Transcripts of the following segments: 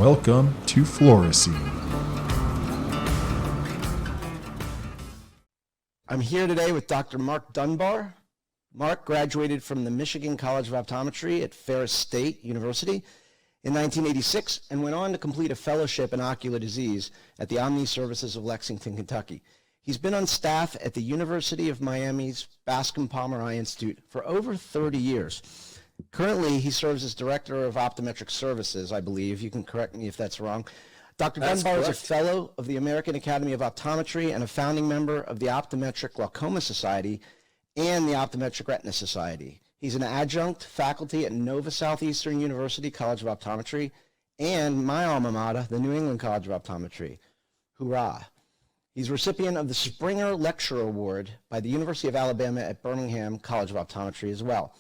Welcome to Fluorescene. I'm here today with Dr. Mark Dunbar. Mark graduated from the Michigan College of Optometry at Ferris State University in 1986 and went on to complete a fellowship in ocular disease at the Omni Services of Lexington, Kentucky. He's been on staff at the University of Miami's Bascom Palmer Eye Institute for over 30 years. Currently, he serves as Director of Optometric Services, I believe. You can correct me if that's wrong. Dr. Dunbar is a fellow of the American Academy of Optometry and a founding member of the Optometric Glaucoma Society and the Optometric Retina Society. He's an adjunct faculty at Nova Southeastern University College of Optometry and my alma mater, the New England College of Optometry. Hoorah. He's recipient of the Springer Lecturer Award by the University of Alabama at Birmingham College of Optometry as well.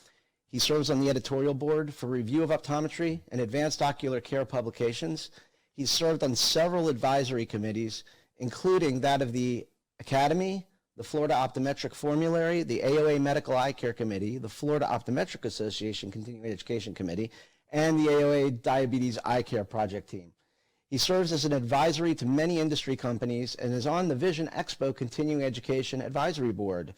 He serves on the editorial board for Review of Optometry and Advanced Ocular Care publications. He's served on several advisory committees, including that of the Academy, the Florida Optometric Formulary, the AOA Medical Eye Care Committee, the Florida Optometric Association Continuing Education Committee, and the AOA Diabetes Eye Care Project Team. He serves as an advisory to many industry companies and is on the Vision Expo Continuing Education Advisory Board.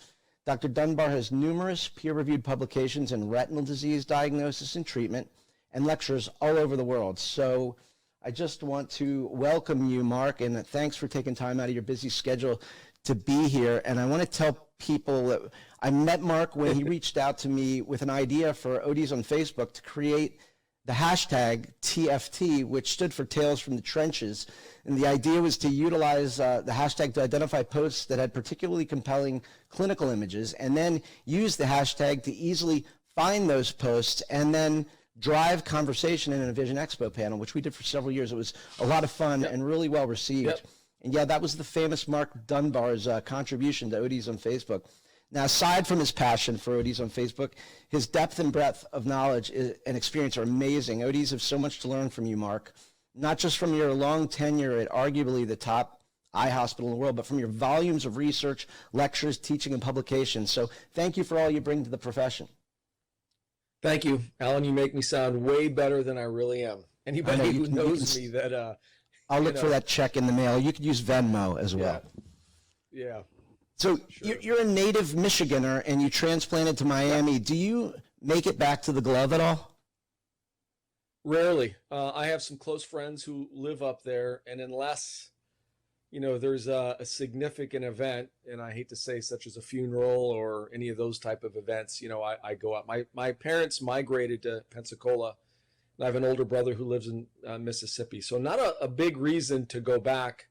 Dr. Dunbar has numerous peer-reviewed publications in retinal disease diagnosis and treatment and lectures all over the world. So I just want to welcome you, Mark, and thanks for taking time out of your busy schedule to be here. And I want to tell people that I met Mark when he reached out to me with an idea for ODs on Facebook to create the hashtag TFT, which stood for Tales from the Trenches. And the idea was to utilize the hashtag to identify posts that had particularly compelling clinical images, and then use the hashtag to easily find those posts and then drive conversation in a Vision Expo panel, which we did for several years. It was a lot of fun and really well received. Yep. And yeah, that was the famous Mark Dunbar's contribution to ODs on Facebook. Now, aside from his passion for ODs on Facebook, his depth and breadth of knowledge and experience are amazing. ODs have so much to learn from you, Mark, not just from your long tenure at arguably the top eye hospital in the world, but from your volumes of research, lectures, teaching, and publications. So thank you for all you bring to the profession. Thank you, Alan. You make me sound way better than I really am. Anybody who knows me that... I'll look for that check in the mail. You could use Venmo as well. Yeah. So sure. You're a native Michiganer and you transplanted to Miami. Yeah. Do you make it back to the glove at all? Rarely. I have some close friends who live up there, and unless, there's a significant event, and I hate to say such as a funeral or any of those type of events, I go up. My parents migrated to Pensacola, and I have an older brother who lives in Mississippi. So not a big reason to go back.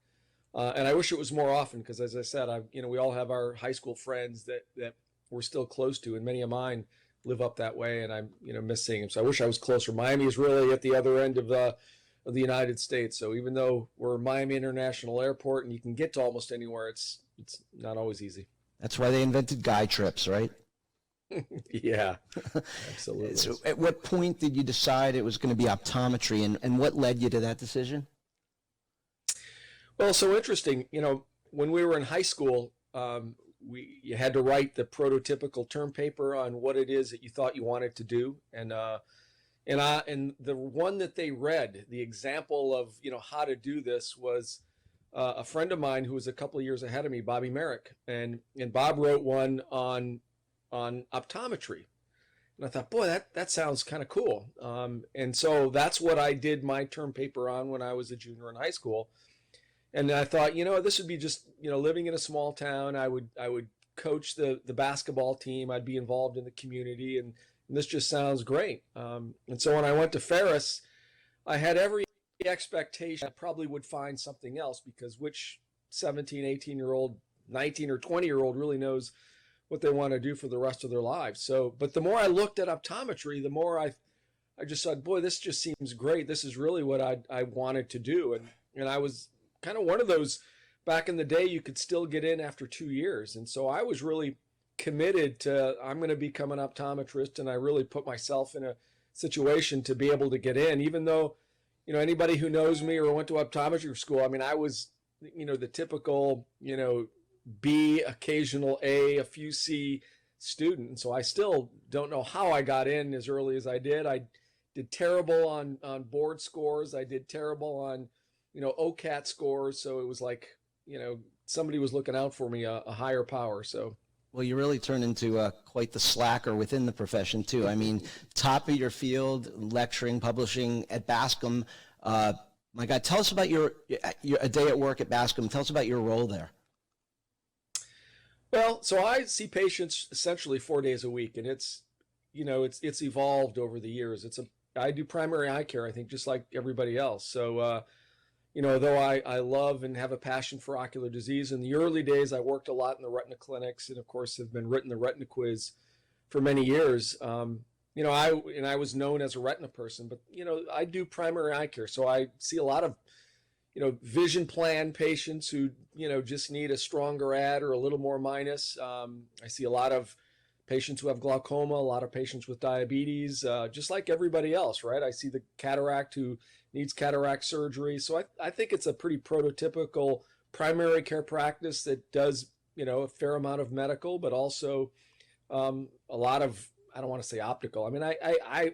And I wish it was more often because, as I said, we all have our high school friends that we're still close to, and many of mine live up that way, and I'm miss seeing them. So I wish I was closer. Miami is really at the other end of the United States. So even though we're Miami International Airport and you can get to almost anywhere, it's not always easy. That's why they invented guy trips, right? Yeah, absolutely. So at what point did you decide it was going to be optometry, and what led you to that decision? Well, so interesting, when we were in high school, you had to write the prototypical term paper on what it is that you thought you wanted to do. And the one that they read, the example of, how to do this was a friend of mine who was a couple of years ahead of me, Bobby Merrick. And Bob wrote one on optometry. And I thought, boy, that sounds kind of cool. And so that's what I did my term paper on when I was a junior in high school. And I thought, this would be just, living in a small town. I would coach the basketball team. I'd be involved in the community, and this just sounds great. And so when I went to Ferris, I had every expectation I probably would find something else, because which 17, 18-year-old, 19 or 20-year-old really knows what they want to do for the rest of their lives. So, but the more I looked at optometry, the more I just thought, boy, this just seems great. This is really what I wanted to do. And I was kind of one of those, back in the day, you could still get in after 2 years. And so I was really committed to, I'm going to become an optometrist. And I really put myself in a situation to be able to get in, even though, anybody who knows me or went to optometry school, I was, the typical, B, occasional A, a few C student. And so I still don't know how I got in as early as I did. I did terrible on board scores. I did terrible on, OCAT scores. So it was like, somebody was looking out for me, a higher power. So. Well, you really turned into quite the slacker within the profession, too. I mean, top of your field, lecturing, publishing at Bascom. My God, tell us about your a day at work at Bascom. Tell us about your role there. Well, so I see patients essentially 4 days a week, and it's evolved over the years. I do primary eye care, I think, just like everybody else. So, though I love and have a passion for ocular disease, in the early days, I worked a lot in the retina clinics, and of course have been written the retina quiz for many years. I was known as a retina person, but, I do primary eye care. So I see a lot of, vision plan patients who, just need a stronger add or a little more minus. I see a lot of patients who have glaucoma, a lot of patients with diabetes, just like everybody else, right? I see the cataract who needs cataract surgery. So I think it's a pretty prototypical primary care practice that does, a fair amount of medical, but also a lot of, I don't want to say optical. I mean, I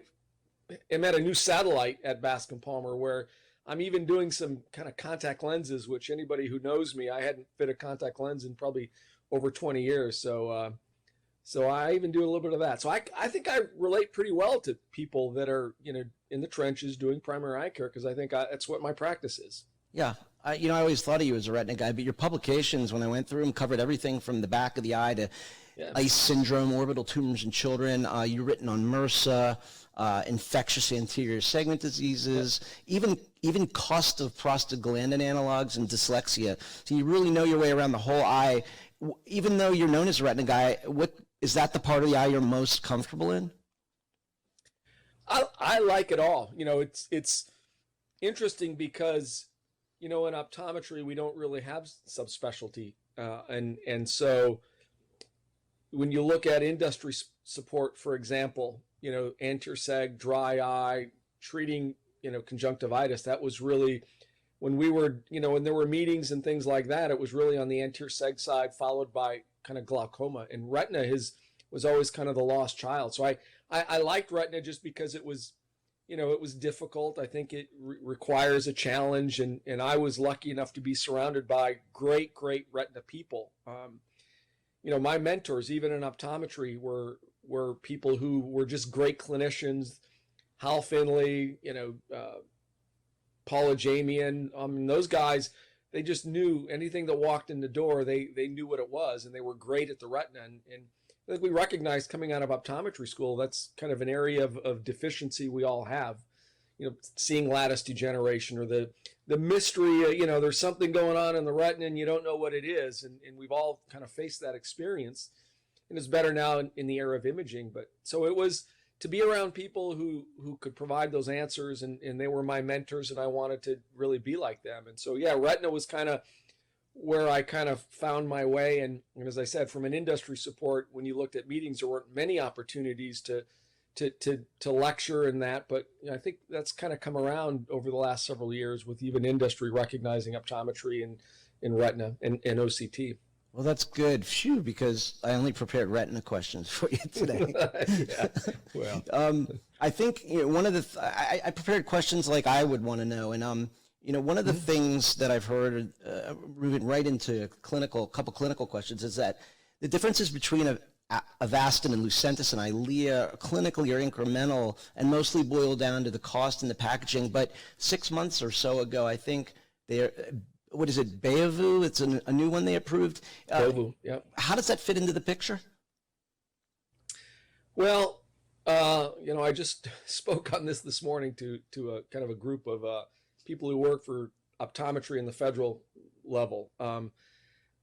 am at a new satellite at Bascom Palmer where I'm even doing some kind of contact lenses, which anybody who knows me, I hadn't fit a contact lens in probably over 20 years. So I even do a little bit of that. So I think I relate pretty well to people that are, in the trenches doing primary eye care, because I think that's what my practice is. Yeah. I always thought of you as a retina guy, but your publications, when I went through them, covered everything from the back of the eye to ice syndrome, orbital tumors in children. You've written on MRSA, infectious anterior segment diseases, even cost of prostaglandin analogs and dyslexia. So you really know your way around the whole eye. Even though you're known as a retina guy, what is that the part of the eye you're most comfortable in? I like it all. It's interesting because, in optometry, we don't really have subspecialty. And so when you look at industry support, for example, anterior seg, dry eye, treating, conjunctivitis, that was really when we were, when there were meetings and things like that, it was really on the anterior seg side, followed by kind of glaucoma. And retina was always kind of the lost child. So I liked retina just because it was, it was difficult. I think it requires a challenge. And I was lucky enough to be surrounded by great retina people. My mentors, even in optometry, were people who were just great clinicians. Hal Finley, Paula Jamian, those guys, they just knew anything that walked in the door, they knew what it was, and they were great at the retina. And I think we recognized coming out of optometry school, that's kind of an area of deficiency we all have, seeing lattice degeneration or the mystery, there's something going on in the retina and you don't know what it is. And we've all kind of faced that experience. And it's better now in the era of imaging. But so it was to be around people who could provide those answers, and they were my mentors, and I wanted to really be like them. And so, yeah, retina was kind of where I kind of found my way. And as I said, from an industry support, when you looked at meetings, there weren't many opportunities to lecture in that. But I think that's kind of come around over the last several years with even industry recognizing optometry and retina and OCT. Well, that's good. Phew, because I only prepared retina questions for you today. Yeah. Well, I think one of the I prepared questions like I would want to know, and one of the things that I've heard, moving right into a couple clinical questions, is that the differences between Avastin and Lucentis and Eylea clinically are incremental and mostly boil down to the cost and the packaging. But 6 months or so ago, I think they're. What is it, Beovu? It's a new one they approved. Beovu, yeah. How does that fit into the picture? Well, I just spoke on this morning to a kind of a group of people who work for optometry in the federal level.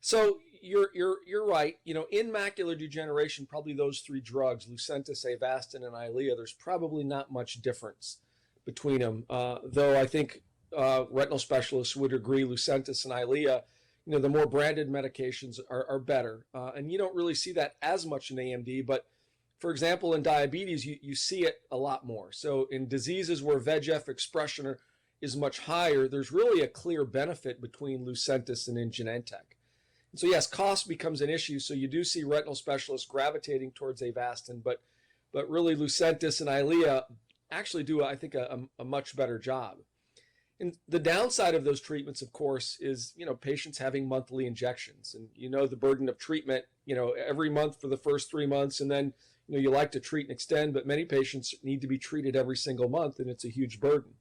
So you're right. In macular degeneration, probably those three drugs, Lucentis, Avastin, and Eylea, there's probably not much difference between them. Though I think retinal specialists would agree Lucentis and Eylea, the more branded medications are better. And you don't really see that as much in AMD, but for example, in diabetes, you see it a lot more. So in diseases where VEGF expression is much higher, there's really a clear benefit between Lucentis and Genentech. And so yes, cost becomes an issue. So you do see retinal specialists gravitating towards Avastin, but really Lucentis and Eylea actually do, I think, a much better job. And the downside of those treatments, of course, is, patients having monthly injections, and the burden of treatment, every month for the first 3 months, and then you like to treat and extend, but many patients need to be treated every single month, and it's a huge burden.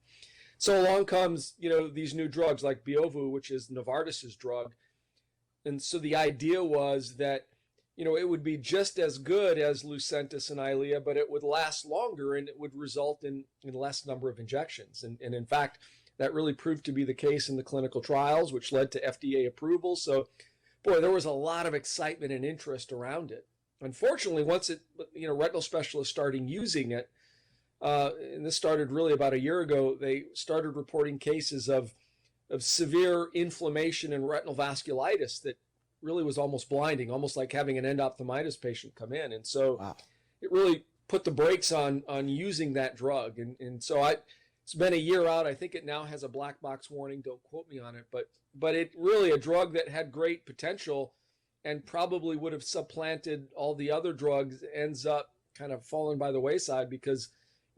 So along comes these new drugs like Beovu, which is Novartis's drug, and so the idea was that it would be just as good as Lucentis and Eylea, but it would last longer and it would result in less number of injections. And in fact, that really proved to be the case in the clinical trials, which led to FDA approval. So, boy, there was a lot of excitement and interest around it. Unfortunately, once retinal specialists started using it, and this started really about a year ago, they started reporting cases of severe inflammation and retinal vasculitis that really was almost blinding, almost like having an endophthalmitis patient come in. And so Wow. it really put the brakes on using that drug. And so it's been a year out. I think it now has a black box warning. Don't quote me on it, but it really a drug that had great potential and probably would have supplanted all the other drugs, ends up kind of falling by the wayside because,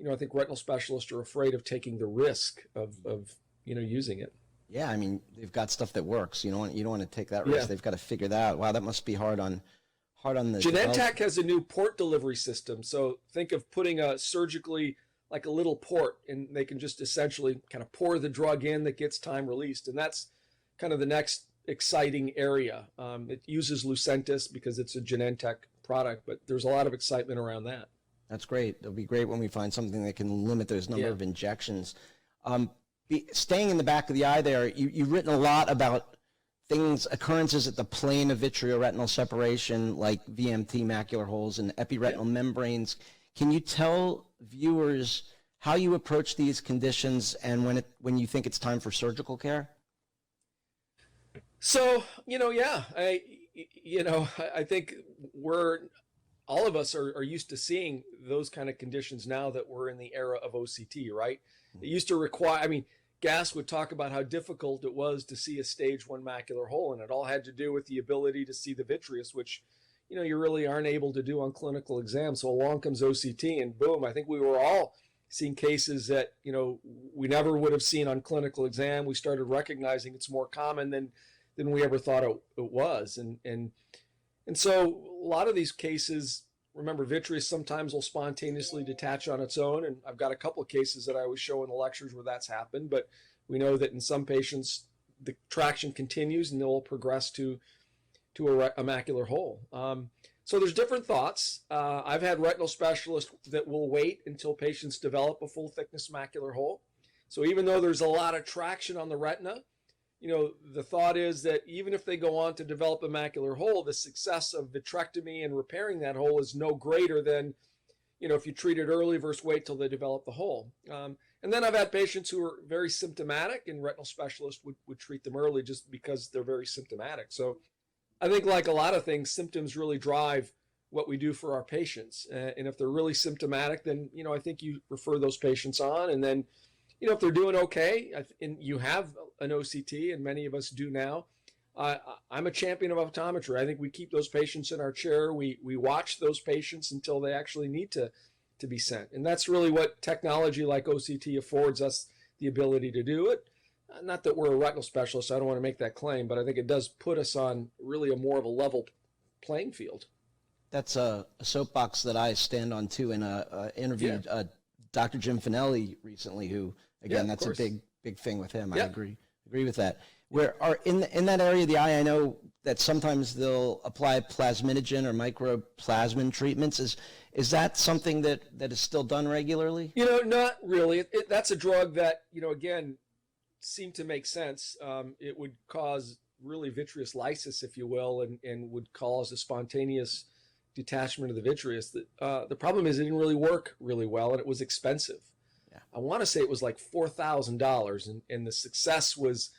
I think retinal specialists are afraid of taking the risk of using it. Yeah, I mean, they've got stuff that works. You don't want to take that risk. Yeah. They've got to figure that out. Wow, that must be hard on the Genentech has a new port delivery system. So think of putting a surgically like a little port, and they can just essentially kind of pour the drug in that gets time released. And that's kind of the next exciting area. It uses Lucentis because it's a Genentech product, but there's a lot of excitement around that. That's great. It'll be great when we find something that can limit those number of injections. Staying in the back of the eye there, you've written a lot about occurrences at the plane of vitreoretinal separation, like VMT macular holes and epiretinal membranes. Can you tell viewers how you approach these conditions and when you think it's time for surgical care? So, I think all of us are used to seeing those kind of conditions now that we're in the era of OCT, right? It used to require, Gass would talk about how difficult it was to see a stage 1 macular hole, and it all had to do with the ability to see the vitreous, which, you really aren't able to do on clinical exam. So along comes OCT, and boom, I think we were all seeing cases that, we never would have seen on clinical exam. We started recognizing it's more common than we ever thought it was. And so a lot of these cases, remember, vitreous sometimes will spontaneously detach on its own, and I've got a couple of cases that I always show in the lectures where that's happened, but we know that in some patients the traction continues and they'll progress to a macular hole. So there's different thoughts. I've had retinal specialists that will wait until patients develop a full thickness macular hole. So even though there's a lot of traction on the retina, the thought is that even if they go on to develop a macular hole, the success of vitrectomy and repairing that hole is no greater than, if you treat it early versus wait till they develop the hole. And then I've had patients who are very symptomatic, and retinal specialists would treat them early just because they're very symptomatic. So I think, like a lot of things, symptoms really drive what we do for our patients. And if they're really symptomatic, then, I think you refer those patients on. And then, if they're doing okay, and you have an OCT, and many of us do now, I'm a champion of optometry. I think we keep those patients in our chair. We watch those patients until they actually need to be sent. And that's really what technology like OCT affords us the ability to do it. Not that we're a retinal specialist, so I don't want to make that claim, but I think it does put us on really more of a level playing field. That's a soapbox that I stand on too. And interviewed Dr. Jim Finelli recently, who, again, that's a big thing with him. Yeah. I agree with that. Where are in that area of the eye, I know that sometimes they'll apply plasminogen or microplasmin treatments. Is that something that is still done regularly? Not really. That's a drug that, again, seemed to make sense. It would cause really vitreous lysis, if you will, and would cause a spontaneous detachment of the vitreous. The problem is it didn't really work really well, and it was expensive. Yeah. I want to say it was like $4,000, and the success was,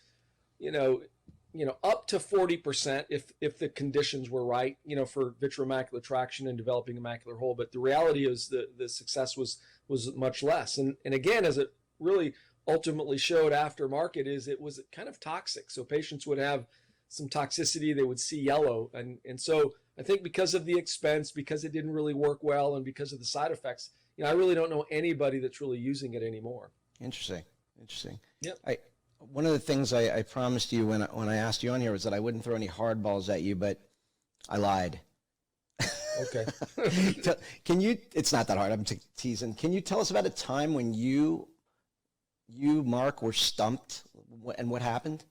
up to 40% if the conditions were right, for vitreomacular traction and developing a macular hole. But the reality is the success was much less. And again, as it really ultimately showed after market, is it was kind of toxic. So patients would have some toxicity, they would see yellow. And so I think because of the expense, because it didn't really work well, and because of the side effects, I really don't know anybody that's really using it anymore. Interesting. Interesting. Yep. One of the things I promised you when I asked you on here was that I wouldn't throw any hardballs at you, but I lied. Okay. Can you, it's not that hard, I'm teasing. Can you tell us about a time when you, Mark, were stumped and what happened?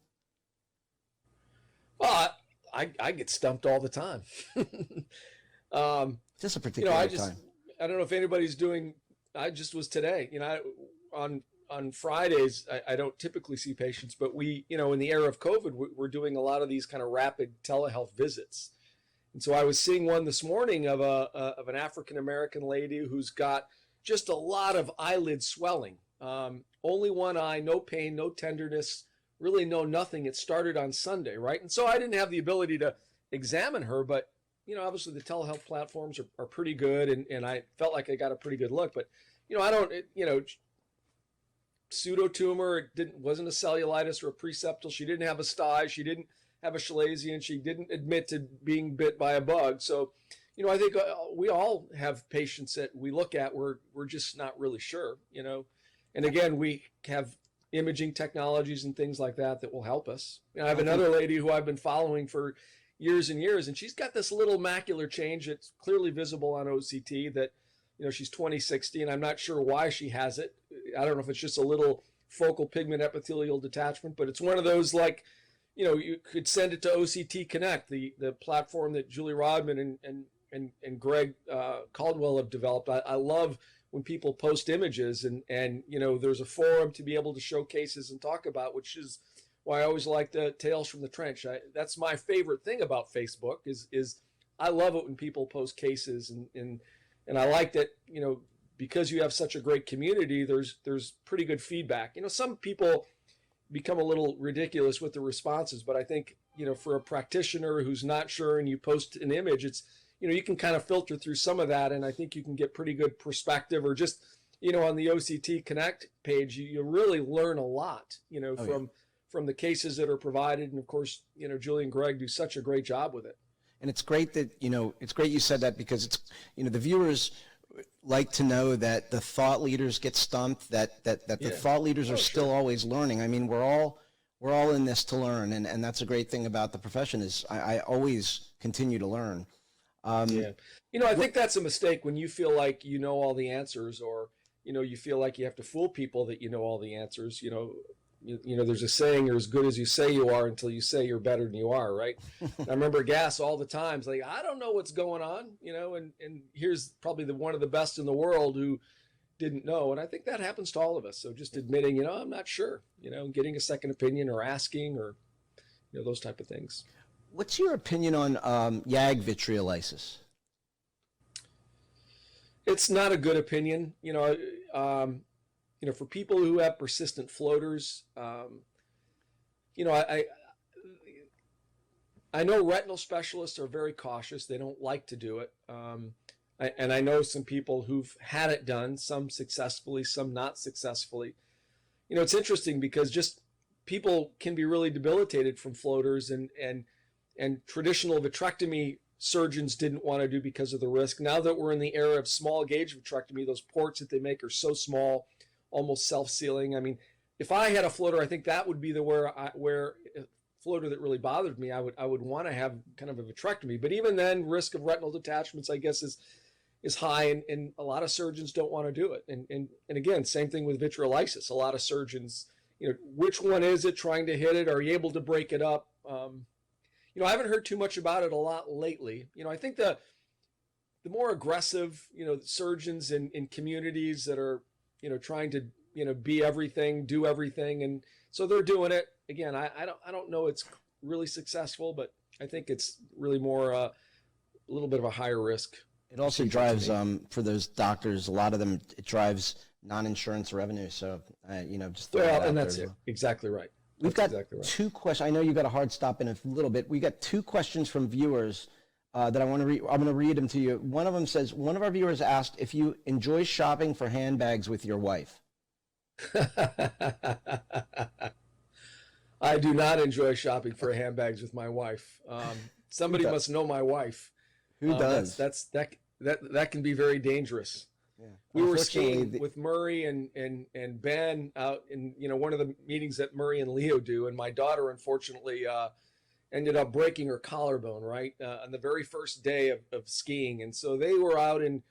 Well, I get stumped all the time. Just a particular time. I don't know if anybody's doing, I just was today, on Fridays, I don't typically see patients, but we, in the era of COVID, we're doing a lot of these kind of rapid telehealth visits. And so I was seeing one this morning of an African-American lady who's got just a lot of eyelid swelling. Only one eye, no pain, no tenderness, really no nothing. It started on Sunday, right? And so I didn't have the ability to examine her, but obviously the telehealth platforms are pretty good, and I felt like I got a pretty good look. But pseudotumor, wasn't a cellulitis or a preseptal. She didn't have a sty. She didn't have a chalazion. She didn't admit to being bit by a bug. So, I think we all have patients that we look at where we're just not really sure, And again, we have imaging technologies and things like that will help us. I have another lady who I've been following for years and years, and she's got this little macular change that's clearly visible on OCT that, she's 20/60, and I'm not sure why she has it. I don't know if it's just a little focal pigment epithelial detachment, but it's one of those you could send it to OCT Connect, the platform that Julie Rodman and Greg Caldwell have developed. I love when people post images and there's a forum to be able to show cases and talk about, which is why I always like the Tales from the Trench. That's my favorite thing about Facebook is I love it when people post cases and I like that, because you have such a great community, there's pretty good feedback. Some people become a little ridiculous with the responses, but I think, for a practitioner who's not sure and you post an image, it's, you can kind of filter through some of that, and I think you can get pretty good perspective, or just, on the OCT Connect page, you really learn a lot, from the cases that are provided. And of course, Julie and Greg do such a great job with it. And it's great that, it's great you said that, because it's, the viewers like to know that the thought leaders get stumped, that the thought leaders are still always learning. I mean, we're all in this to learn, and that's a great thing about the profession is I always continue to learn. I think that's a mistake when you feel like you know all the answers, or you feel like you have to fool people that you know all the answers. There's a saying, you're as good as you say you are until you say you're better than you are, right? I remember Gas all the time. It's like, I don't know what's going on, and here's probably one of the best in the world who didn't know. And I think that happens to all of us. So just admitting, I'm not sure, getting a second opinion, or asking, or, those type of things. What's your opinion on YAG vitreolysis? It's not a good opinion. For people who have persistent floaters, I know retinal specialists are very cautious. They don't like to do it. And I know some people who've had it done, some successfully, some not successfully. It's interesting because just people can be really debilitated from floaters, and traditional vitrectomy surgeons didn't want to do because of the risk. Now that we're in the era of small gauge vitrectomy, those ports that they make are so small, almost self-sealing. I mean, if I had a floater, I think that would be where a floater that really bothered me. I would want to have kind of a vitrectomy. But even then, risk of retinal detachments, I guess, is high, and a lot of surgeons don't want to do it. And again, same thing with vitreolysis. A lot of surgeons, which one is it? Trying to hit it? Are you able to break it up? I haven't heard too much about it a lot lately. I think the more aggressive, surgeons in communities that are, trying to, be everything, do everything. And so they're doing it. Again, I don't know it's really successful, but I think it's really more a little bit of a higher risk. It also drives, for those doctors, a lot of them, it drives non-insurance revenue. So, just throw that out and that's there. it. Exactly right. We've got two questions. I know you got a hard stop in a little bit. We got two questions from viewers that I want to read. I'm going to read them to you. One of them says, one of our viewers asked if you enjoy shopping for handbags with your wife. I do not enjoy shopping for handbags with my wife. Somebody must know my wife. Who does? That can be very dangerous. We were Unfortunately, skiing with Murray and Ben out in, one of the meetings that Murray and Leo do. And my daughter, unfortunately, ended up breaking her collarbone, right, on the very first day of skiing. And so they were out and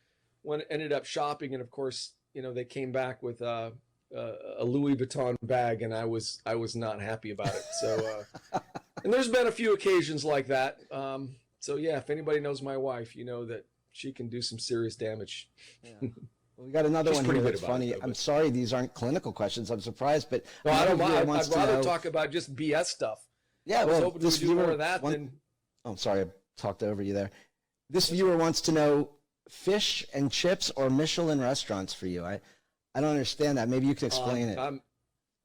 ended up shopping. And of course, they came back with a Louis Vuitton bag, and I was not happy about it. So, and there's been a few occasions like that. So yeah, if anybody knows my wife, you know that she can do some serious damage. Yeah. Well, we got another one here that's funny. I'm sorry these aren't clinical questions. I'm surprised, but no, I don't mind. I'd rather talk about just BS stuff. Yeah, well, this viewer more of that than... Oh, sorry, I talked over you there. This viewer wants to know fish and chips or Michelin restaurants for you. I don't understand that. Maybe you can explain it.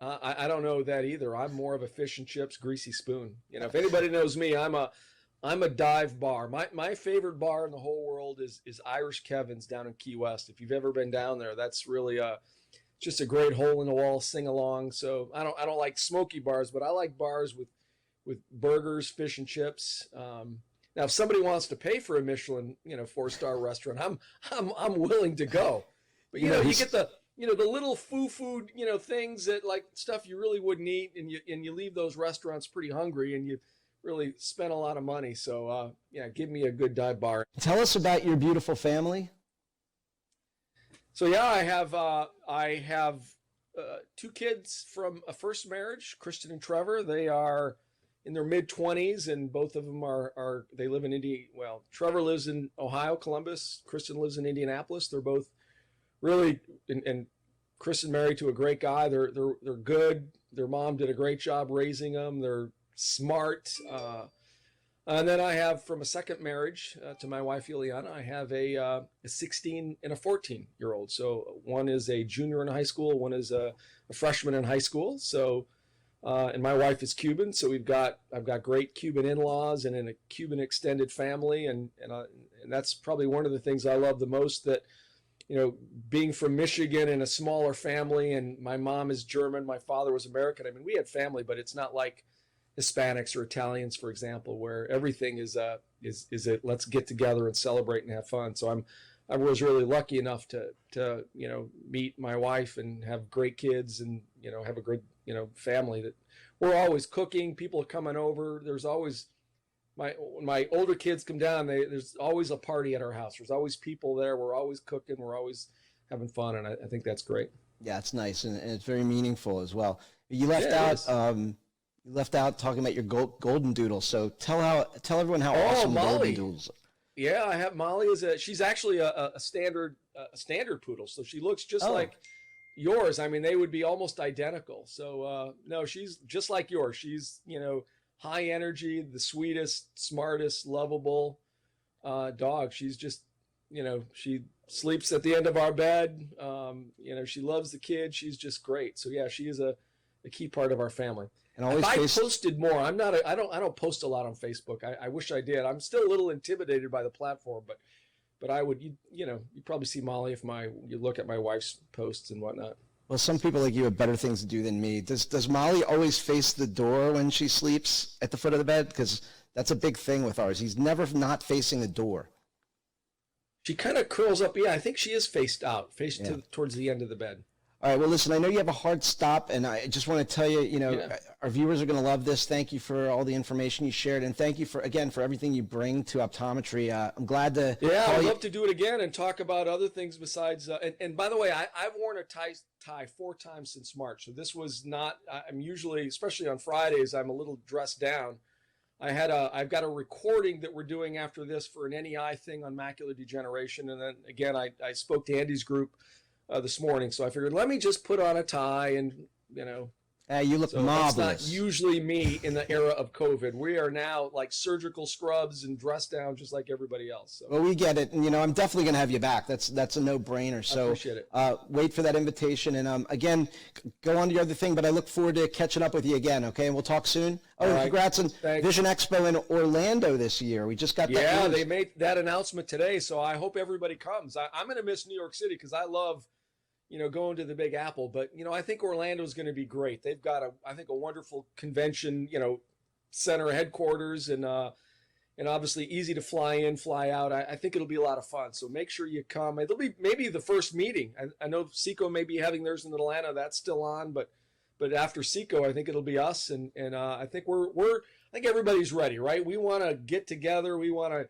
I don't know that either. I'm more of a fish and chips, greasy spoon. If anybody knows me, I'm a dive bar. My favorite bar in the whole world is Irish Kevin's down in Key West. If you've ever been down there, that's really just a great hole in the wall sing along. So I don't like smoky bars, but I like bars with burgers, fish and chips. Now, if somebody wants to pay for a Michelin, 4-star restaurant, I'm willing to go. But you get the the little food, things that like stuff you really wouldn't eat, and you leave those restaurants pretty hungry, and you really spent a lot of money. So yeah, give me a good dive bar. Tell us about your beautiful family. So yeah, I have 2 kids from a first marriage, Kristen and Trevor. They are in their mid-20s, and both of them they live in India. Well, Trevor lives in Ohio, Columbus. Kristen lives in Indianapolis. They're both really, and Kristen married to a great guy. They're good. Their mom did a great job raising them. They're smart. And then I have, from a second marriage to my wife Ileana, I have a 16 and a 14-year-old. So one is a junior in high school, one is a freshman in high school. So and my wife is Cuban, so I've got great Cuban in-laws and a Cuban extended family, and that's probably one of the things I love the most. That being from Michigan and a smaller family, and my mom is German, my father was American. I mean, we had family, but it's not like Hispanics or Italians, for example, where everything is a let's get together and celebrate and have fun. So I was really lucky enough to meet my wife and have great kids and have a great family that we're always cooking. People are coming over. There's always when my older kids come down, there's always a party at our house. There's always people there. We're always cooking. We're always having fun, and I think that's great. Yeah, it's nice, and it's very meaningful as well. You left out talking about your golden doodle. So tell everyone how awesome golden doodles are. Yeah, I have Molly. She's actually a standard poodle, so she looks just like yours. I mean, they would be almost identical. So no, she's just like yours. She's high energy, the sweetest, smartest, lovable dog. She's just she sleeps at the end of our bed. She loves the kids. She's just great. So yeah, she is a key part of our family. And always if I posted more, I don't post a lot on Facebook. I wish I did. I'm still a little intimidated by the platform, but I would, you probably see Molly if you look at my wife's posts and whatnot. Well, some people like you have better things to do than me. Does Molly always face the door when she sleeps at the foot of the bed? Because that's a big thing with ours. He's never not facing the door. She kind of curls up. Yeah, I think she is faced towards the end of the bed. All right, well, listen, I know you have a hard stop, and I just want to tell you, our viewers are going to love this. Thank you for all the information you shared, and thank you for everything you bring to optometry. I'm glad to... Yeah, I'd love to do it again and talk about other things besides... And by the way, I've worn a tie 4 times since March, so this was not... I'm usually, especially on Fridays, I'm a little dressed down. I've got a recording that we're doing after this for an NEI thing on macular degeneration, and then, again, I spoke to Andy's group this morning, so I figured let me just put on a tie and you look marvelous. That's not usually me in the era of COVID. We are now like surgical scrubs and dressed down just like everybody else. So. Well, we get it, and I'm definitely going to have you back. That's a no-brainer. So I appreciate it. Wait for that invitation, and again, go on to your other thing. But I look forward to catching up with you again. Okay, and we'll talk soon. Oh, right. Congrats on Vision Expo in Orlando this year. We just got that. Yeah, they made that announcement today, so I hope everybody comes. I'm going to miss New York City because I love. Going to the Big Apple, but I think Orlando is going to be great. They've got a wonderful convention, center headquarters, and and obviously easy to fly in, fly out. I think it'll be a lot of fun. So make sure you come. It'll be maybe the first meeting. I know Seco may be having theirs in Atlanta. That's still on, but after Seco, I think it'll be us, and I think I think everybody's ready, right? We want to get together. We want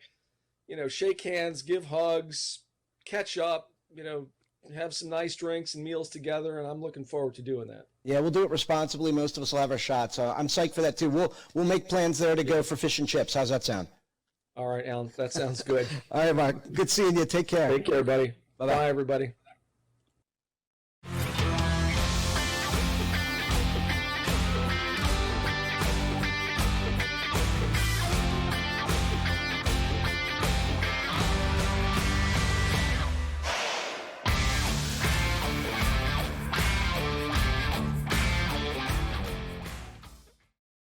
to, shake hands, give hugs, catch up, have some nice drinks and meals together, and I'm looking forward to doing that. Yeah, we'll do it responsibly. Most of us will have our shot, so I'm psyched for that too. We'll make plans there to go for fish and chips. How's that sound? All right, Alan, that sounds good. All right, Mark. Good seeing you. Take care. Take care, buddy. Bye-bye. Bye, everybody.